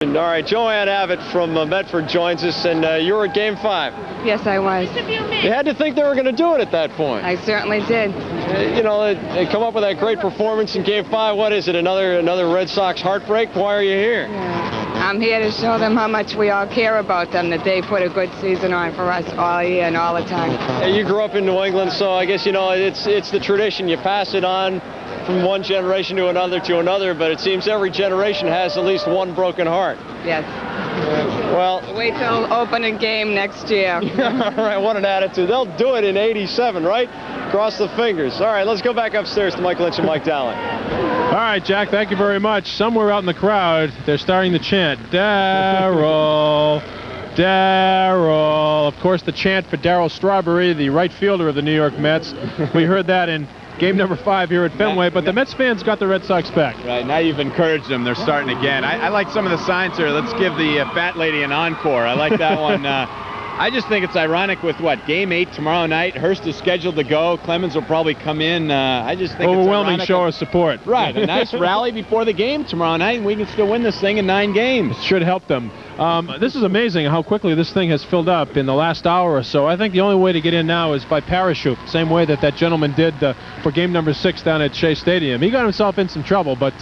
All right, Joanne Abbott from Medford joins us, and you were at Game 5. Yes, I was. You had to think they were going to do it at that point. I certainly did. You know, they come up with that great performance in Game 5. What is it, another Red Sox heartbreak? Why are you here? Yeah. I'm here to show them how much we all care about them, that they put a good season on for us all year and all the time. Hey, you grew up in New England, so I guess, you know, it's the tradition. You pass it on from one generation to another, but it seems every generation has at least one broken heart. Yes. Well, wait till opening game next year. All right, what an attitude. They'll do it in '87, right? Cross the fingers. All right, let's go back upstairs to Mike Lynch and Mike Dowling. All right, Jack, thank you very much. Somewhere out in the crowd, they're starting to chant, Darryl, Darryl. Of course, the chant for Darryl Strawberry, the right fielder of the New York Mets. We heard that in Game number 5 here at Fenway, but the Mets fans got the Red Sox back. Right, now you've encouraged them. They're starting again. I like some of the signs here. Let's give the fat lady an encore. I like that one. I just think it's ironic with Game 8 tomorrow night. Hurst is scheduled to go. Clemens will probably come in. I just think overwhelming it's show of support. Right, a nice rally before the game tomorrow night, and we can still win this thing in 9 games. It should help them. This is amazing how quickly this thing has filled up in the last hour or so. I think the only way to get in now is by parachute, same way that gentleman did for game number 6 down at Shea Stadium. He got himself in some trouble, but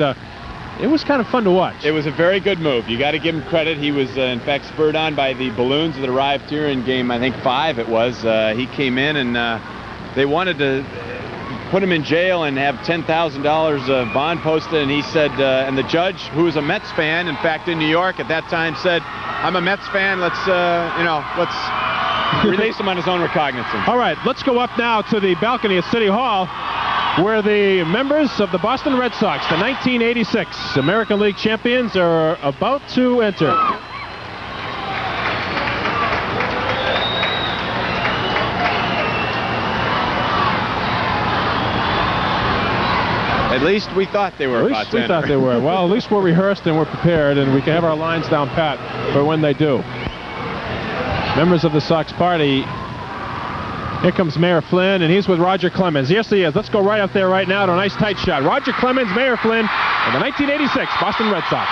it was kind of fun to watch. It was a very good move. You got to give him credit. He was, in fact, spurred on by the balloons that arrived here in game, I think, 5 it was. He came in, and they wanted to put him in jail and have $10,000 bond posted, and he said, and the judge, who was a Mets fan, in fact, in New York at that time, said, I'm a Mets fan, let's release him on his own recognizance. All right, let's go up now to the balcony at City Hall, where the members of the Boston Red Sox, the 1986 American League champions, are about to enter. At least we thought they were about to enter. At least we thought they were. Well, at least we're rehearsed and we're prepared, and we can have our lines down pat for when they do. Members of the Sox party. Here comes Mayor Flynn, and he's with Roger Clemens. Yes, he is. Let's go right up there right now to a nice tight shot. Roger Clemens, Mayor Flynn, and the 1986 Boston Red Sox.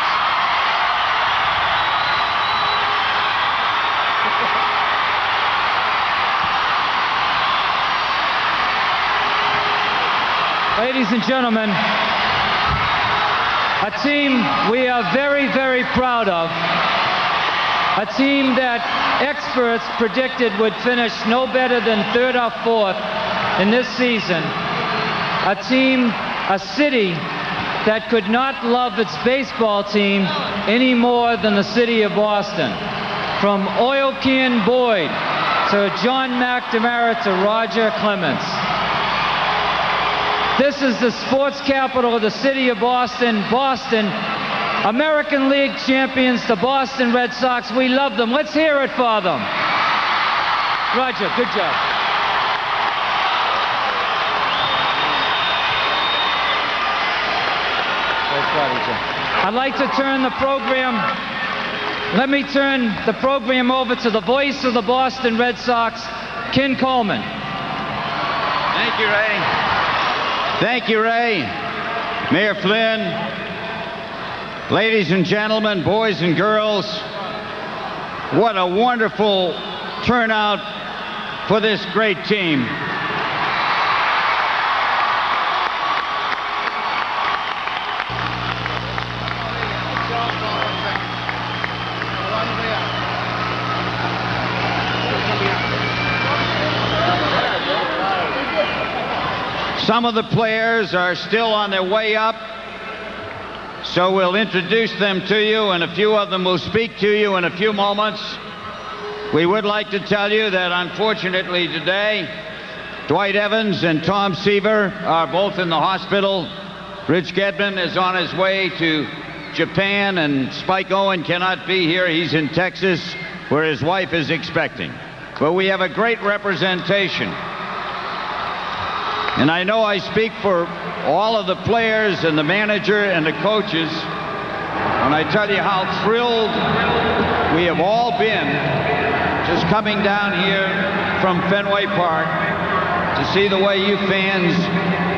Ladies and gentlemen, a team we are very, very proud of. A team that experts predicted would finish no better than 3rd or 4th in this season. A team, a city that could not love its baseball team any more than the city of Boston. From Oil Can Boyd to John McNamara to Roger Clemens. This is the sports capital of the city of Boston. Boston, American League champions, the Boston Red Sox. We love them. Let's hear it for them. Roger, good job. I'd like to turn the program, let me turn the program over to the voice of the Boston Red Sox, Ken Coleman. Thank you, Ray. Thank you, Ray. Mayor Flynn, ladies and gentlemen, boys and girls, what a wonderful turnout for this great team. Some of the players are still on their way up, so we'll introduce them to you, and a few of them will speak to you in a few moments. We would like to tell you that unfortunately today, Dwight Evans and Tom Seaver are both in the hospital. Rich Gedman is on his way to Japan, and Spike Owen cannot be here. He's in Texas, where his wife is expecting. But we have a great representation. And I know I speak for all of the players and the manager and the coaches when I tell you how thrilled we have all been just coming down here from Fenway Park to see the way you fans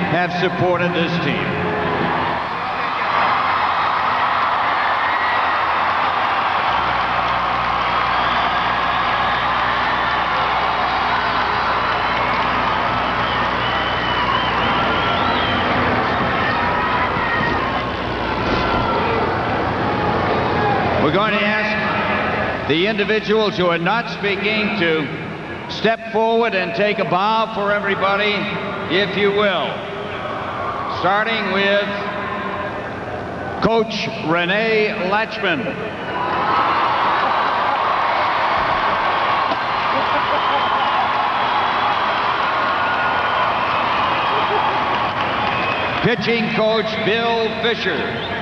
have supported this team. We're going to ask the individuals who are not speaking to step forward and take a bow for everybody, if you will. Starting with Coach Renee Latchman. Pitching coach Bill Fisher.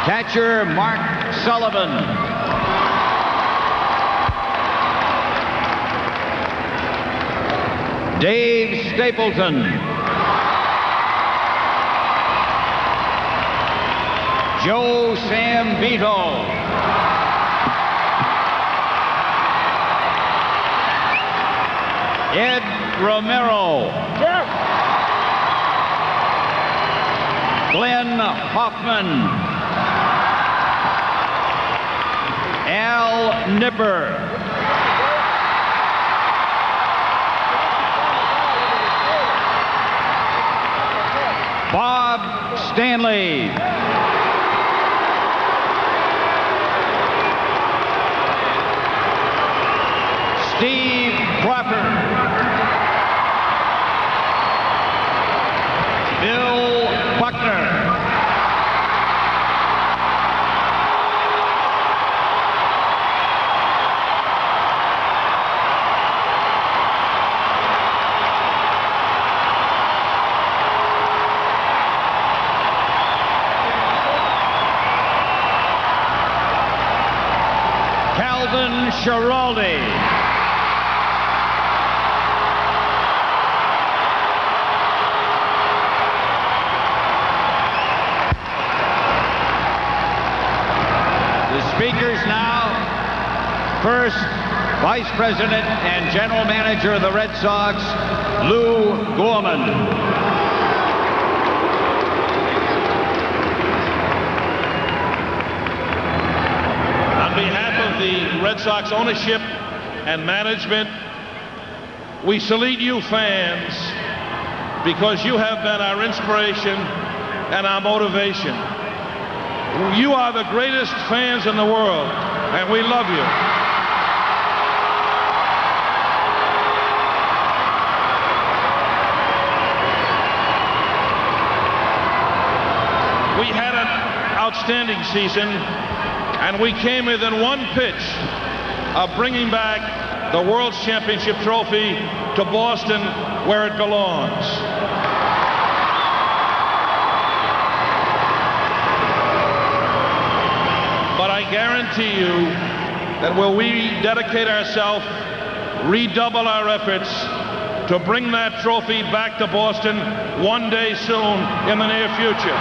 Catcher Mark Sullivan. Dave Stapleton. Joe Sambito. Ed Romero. Glenn Hoffman. Al Nipper. Bob Stanley. Steve Crawford. Bill Buckner. Calvin Schiraldi. Speakers now. First, Vice President and General Manager of the Red Sox, Lou Gorman. On behalf of the Red Sox ownership and management, we salute you fans because you have been our inspiration and our motivation. You are the greatest fans in the world, and we love you. We had an outstanding season, and we came within one pitch of bringing back the World Championship trophy to Boston, where it belongs. But I guarantee you that will we dedicate ourselves, redouble our efforts to bring that trophy back to Boston one day soon in the near future.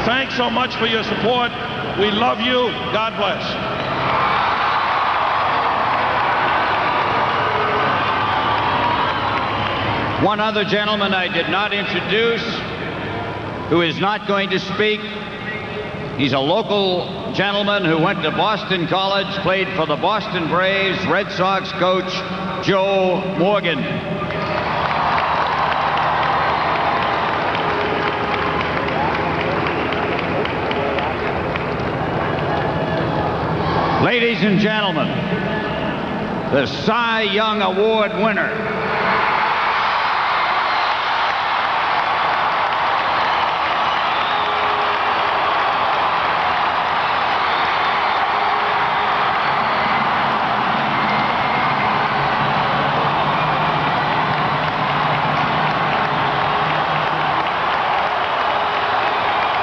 Thanks so much for your support. We love you. God bless. One other gentleman I did not introduce, who is not going to speak. He's a local gentleman who went to Boston College, played for the Boston Braves, Red Sox coach Joe Morgan. Ladies and gentlemen, the Cy Young Award winner,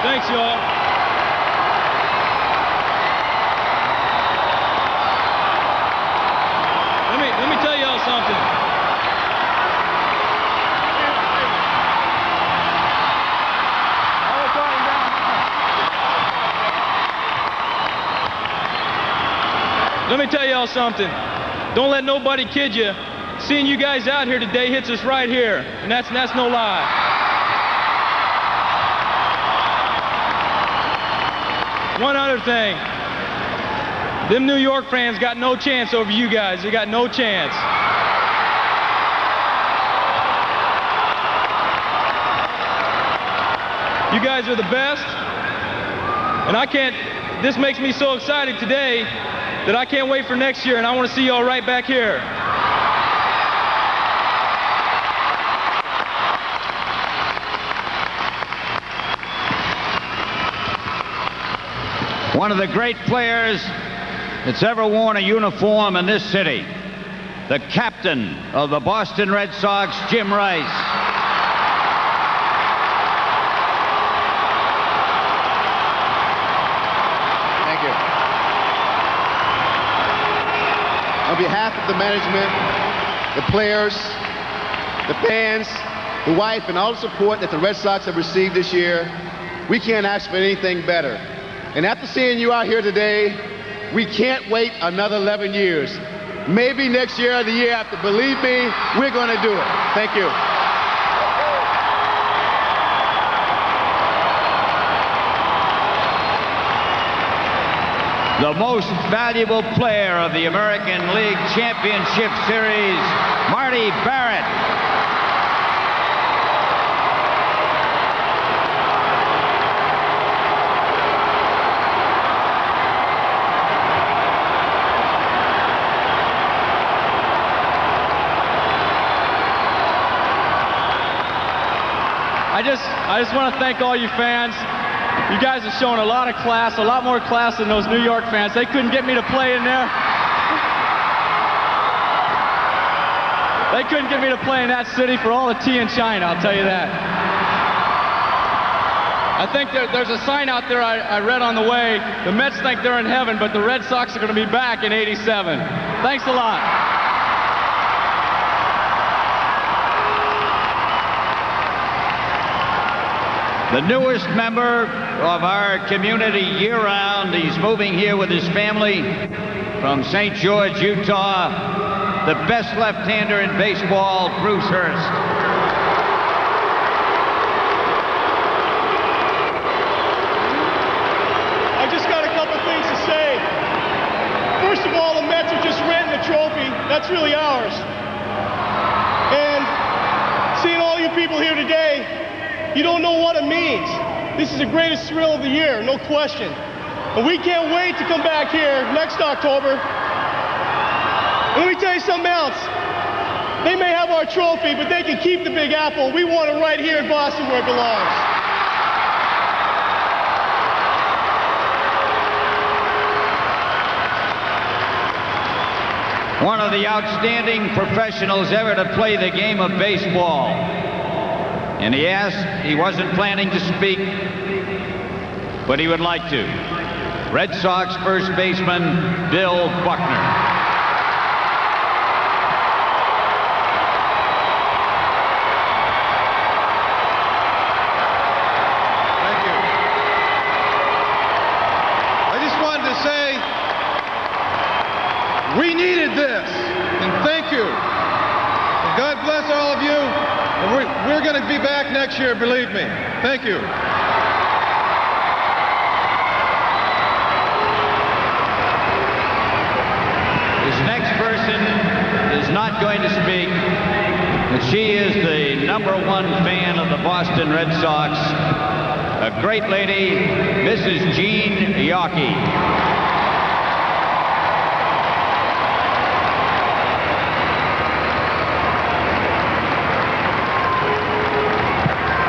Thanks, y'all. Let me tell y'all something. Let me tell y'all something. Don't let nobody kid you. Seeing you guys out here today hits us right here, and that's no lie. One other thing. Them New York fans got no chance over you guys. They got no chance. You guys are the best. And this makes me so excited today that I can't wait for next year, and I want to see y'all right back here. One of the great players that's ever worn a uniform in this city, the captain of the Boston Red Sox, Jim Rice. Thank you. On behalf of the management, the players, the fans, the wife, and all the support that the Red Sox have received this year, we can't ask for anything better. And after seeing you out here today, we can't wait another 11 years. Maybe next year or the year after. Believe me, we're going to do it. Thank you. The most valuable player of the American League Championship Series, Marty Barrett. I just want to thank all you fans. You guys have shown a lot of class, a lot more class than those New York fans. They couldn't get me to play in there. They couldn't get me to play in that city for all the tea in China, I'll tell you that. I think there's a sign out there I read on the way. The Mets think they're in heaven, but the Red Sox are going to be back in '87. Thanks a lot. The newest member of our community year-round. He's moving here with his family from St. George, Utah. The best left-hander in baseball, Bruce Hurst. I just got a couple things to say. First of all, the Mets are just renting the trophy. That's really ours. And seeing all you people here today, you don't know what it means. This is the greatest thrill of the year, no question. And we can't wait to come back here next October. And let me tell you something else. They may have our trophy, but they can keep the Big Apple. We want it right here in Boston where it belongs. One of the outstanding professionals ever to play the game of baseball. And he wasn't planning to speak, but he would like to. Red Sox first baseman, Bill Buckner. Thank you. I just wanted to say, we needed this, and thank you. And God bless all of you. And we're going to be back next year, believe me. Thank you. This next person is not going to speak, but she is the #1 fan of the Boston Red Sox, a great lady, Mrs. Jean Yawkey.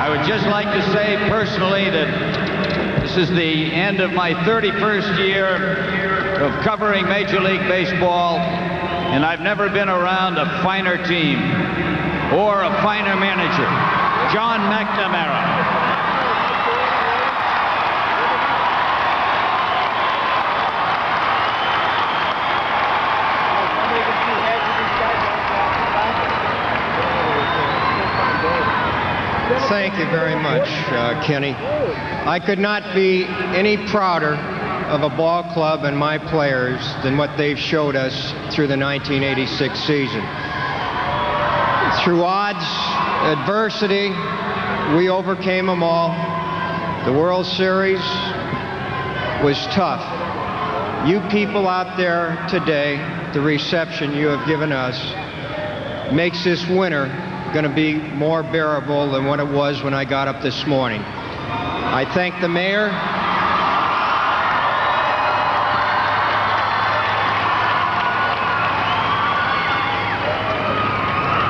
I would just like to say personally that this is the end of my 31st year of covering Major League Baseball, and I've never been around a finer team or a finer manager. John McNamara. Thank you very much, Kenny. I could not be any prouder of a ball club and my players than what they've showed us through the 1986 season. Through odds, adversity, we overcame them all. The World Series was tough, You people out there today, the reception you have given us makes this winter going to be more bearable than what it was when I got up this morning. I thank the mayor,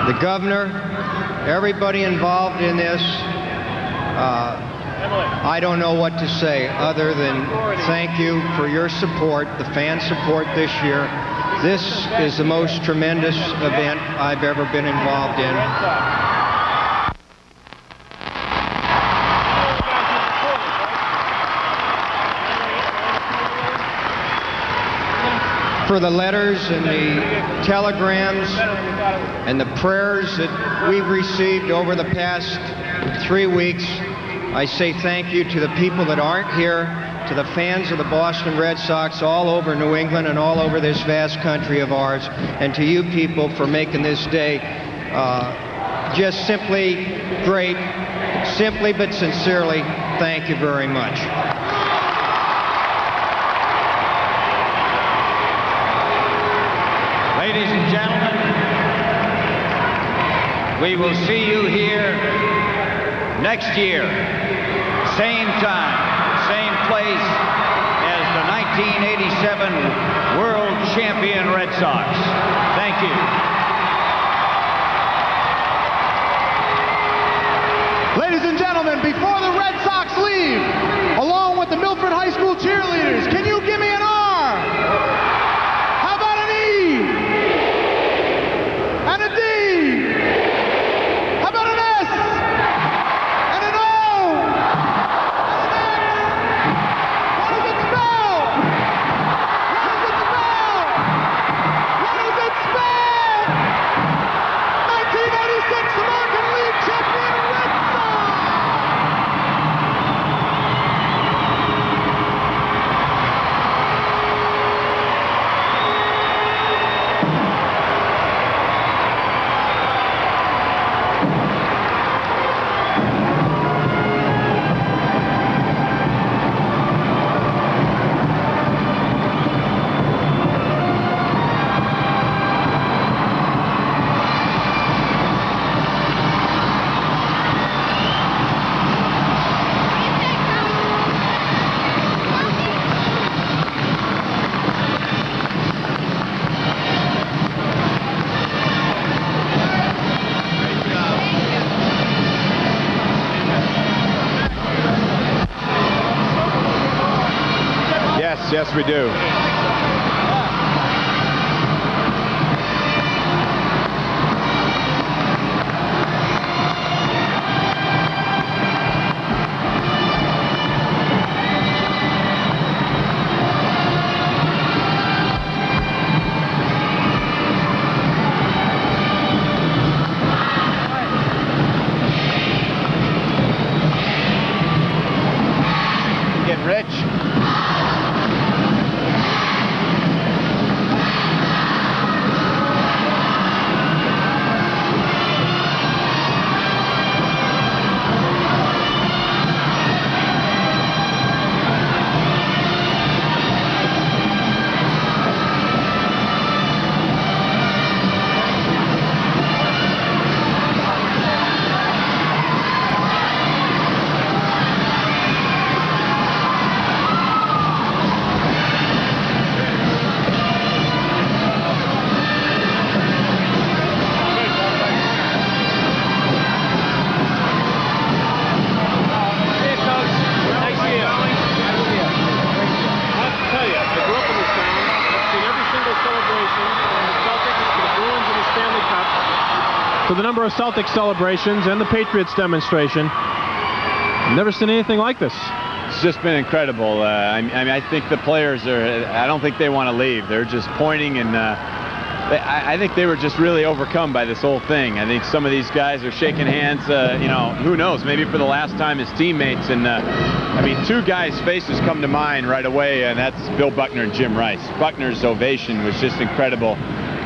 the governor, everybody involved in this. I don't know what to say other than thank you for your support, the fan support this year. This is the most tremendous event I've ever been involved in. For the letters and the telegrams and the prayers that we've received over the past 3 weeks, I say thank you to the people that aren't here, to the fans of the Boston Red Sox all over New England and all over this vast country of ours, and to you people for making this day just simply great. Simply but sincerely, thank you very much. Ladies and gentlemen, we will see you here next year, same time, same place as the 1987 World Champion Red Sox. Thank you. Ladies and gentlemen, before the Red Sox leave, along with the Milford High School cheerleaders, can you give me an R? How about an E? And a D? How about an S? And an O? And an X? What does it spell? What does it spell? What does it spell? 1986 American League champion Red Sox! Yes, we do. Getting rich. For the number of Celtics celebrations and the Patriots demonstration, never seen anything like this. It's just been incredible. I mean, I think the players I don't think they want to leave. They're just pointing, and I think they were just really overcome by this whole thing. I think some of these guys are shaking hands, you know, who knows, maybe for the last time as teammates. And I mean, two guys' faces come to mind right away, and that's Bill Buckner and Jim Rice. Buckner's ovation was just incredible.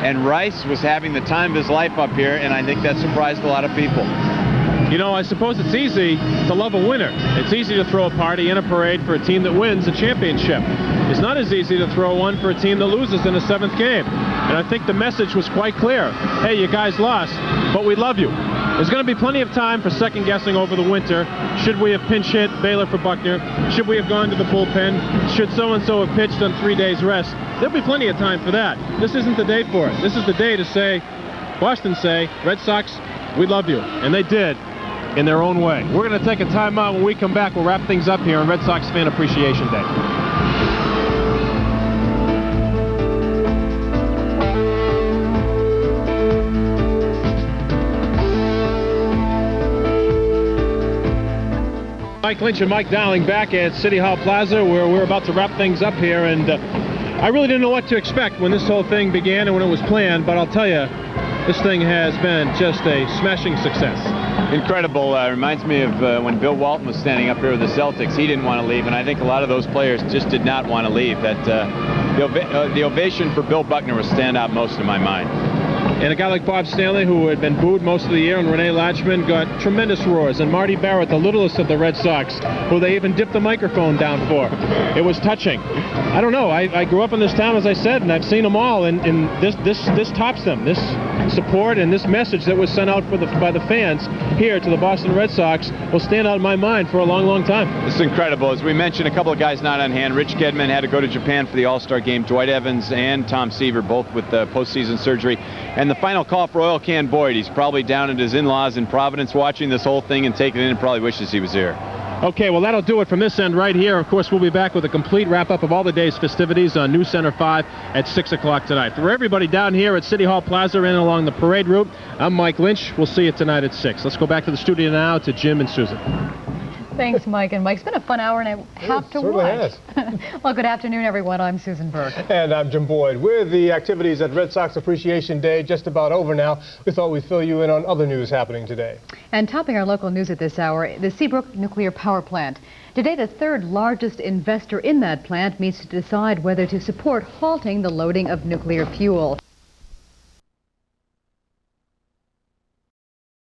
And Rice was having the time of his life up here, and I think that surprised a lot of people. You know, I suppose it's easy to love a winner. It's easy to throw a party and a parade for a team that wins a championship. It's not as easy to throw one for a team that loses in a 7th game. And I think the message was quite clear. Hey, you guys lost, but we love you. There's going to be plenty of time for second-guessing over the winter. Should we have pinch hit Baylor for Buckner? Should we have gone to the bullpen? Should so-and-so have pitched on 3 days rest? There'll be plenty of time for that. This isn't the day for it. This is the day to say, Boston say, Red Sox, we love you. And they did in their own way. We're going to take a timeout. When we come back, we'll wrap things up here on Red Sox Fan Appreciation Day. Mike Lynch and Mike Dowling back at City Hall Plaza, where we're about to wrap things up here, and I really didn't know what to expect when this whole thing began and when it was planned, but I'll tell you, this thing has been just a smashing success. Incredible. Reminds me of when Bill Walton was standing up here with the Celtics. He didn't want to leave, and I think a lot of those players just did not want to leave. That the ovation for Bill Buckner will stand out most in my mind. And a guy like Bob Stanley, who had been booed most of the year, and Renee Latchman got tremendous roars. And Marty Barrett, the littlest of the Red Sox, who they even dipped the microphone down for. It was touching. I don't know. I grew up in this town, as I said, and I've seen them all. And this tops them. This support and this message that was sent out by the fans here to the Boston Red Sox will stand out in my mind for a long, long time. This is incredible. As we mentioned, a couple of guys not on hand. Rich Gedman had to go to Japan for the All-Star game. Dwight Evans and Tom Seaver, both with postseason surgery. And the final call for Oil Can Boyd. He's probably down at his in-laws in Providence watching this whole thing and taking it in and probably wishes he was here. Okay, well, that'll do it from this end right here. Of course, we'll be back with a complete wrap-up of all the day's festivities on News Center 5 at 6 o'clock tonight. For everybody down here at City Hall Plaza and along the parade route, I'm Mike Lynch. We'll see you tonight at 6. Let's go back to the studio now to Jim and Susan. Thanks, Mike. And Mike, it's been a fun hour and a half to watch. Well, good afternoon, everyone. I'm Susan Burke. And I'm Jim Boyd. With the activities at Red Sox Appreciation Day just about over now, we thought we'd fill you in on other news happening today. And topping our local news at this hour, the Seabrook Nuclear Power Plant. Today, the third largest investor in that plant meets to decide whether to support halting the loading of nuclear fuel.